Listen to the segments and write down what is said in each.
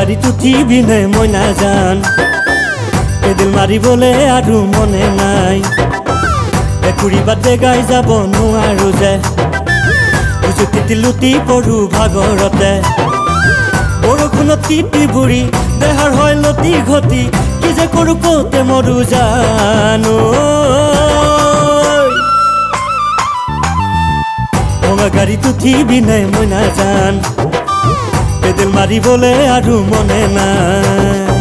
গাড়ীত উঠিবিনে মই নাজান পেডেল মাৰিবলে আৰু মনে নাই একুৰি বাদে গাই যাব নোৱাৰো যে উজুতি লুটি পৰো ভাগৰতে বৰষুণত তিতি বুঢ়ী দেহাৰ হয় লতি ঘটি কি যে কৰো কতে মৰো জানো ভঙা গাড়ীত উঠিবিনে মই নাজান পেডেল মাৰিবলে আৰু মনে নাই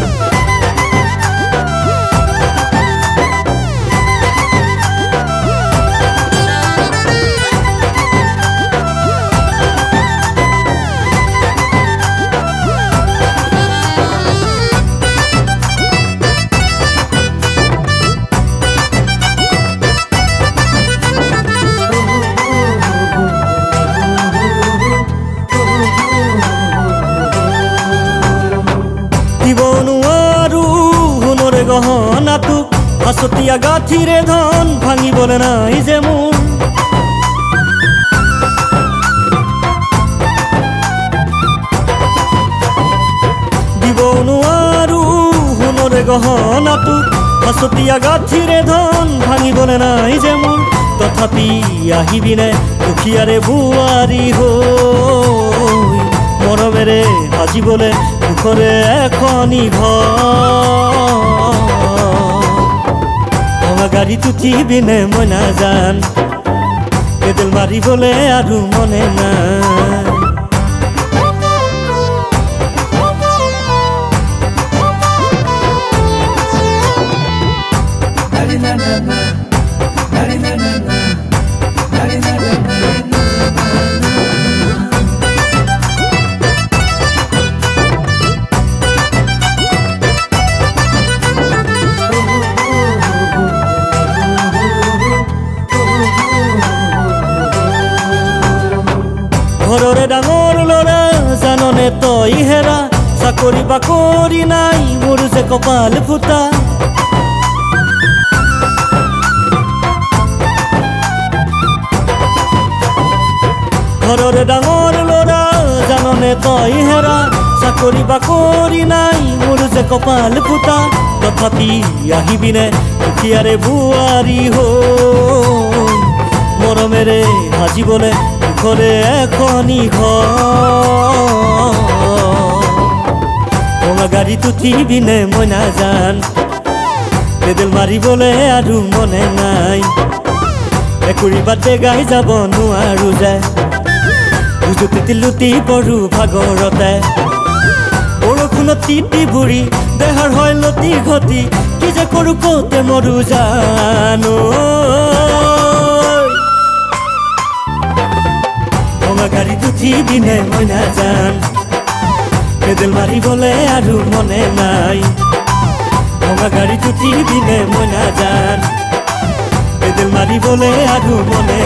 গহনাটো হাসতিয়া গাঠিৰে ধন ভাঙিবলে নাই যে মোৰ দিব নোৱাৰো সোণৰে গহনাটো হাসতিয়া গাঠিৰে ধন ভাঙিবলে নাই যে মোৰ তথাপি আহিবিনে দুখীয়াৰে বোৱাৰী হৈ মৰমেৰে সাজিবলে সুখৰে এখনি ঘৰ গাড়ীত উঠিবিনে মই নাজান পেডেল মাৰিবলে আৰু মনে নাই ঘৰৰে ডাঙৰ ল'ৰা জাননে তই হেৰা চাকৰি বাকৰি নাই মোৰ যে কপাল ফুটা ঘৰৰে ডাঙৰ ল'ৰা জাননে তই হেৰা চাকৰি বাকৰি নাই মোৰ যে কপাল ফুটা তথাপি আহিবিনে দুখীয়াৰে বোৱাৰী হৈ মৰমেৰে সাজিবলে ঘৰে এখনি ঘৰ গাড়ীত উঠিবিনে মই নাজান পেডেল মাৰিবলে আৰু মনে নাই একুৰি বাদে গাই যাব নোৱাৰো যে উজুতি লুটি পৰো ভাগৰতে বৰষুণত তিতি বুঢ়ী দেহাৰ হয় লতি ঘটি কি যে কৰো কতে মৰো জানো গাড়ীত উঠিবিনে মই নাজান পেডেল মাৰিবলে আৰু মনে নাই ভঙা গাড়ীত উঠিবিনে মই নাজান পেডেল মাৰিবলে আৰু মনে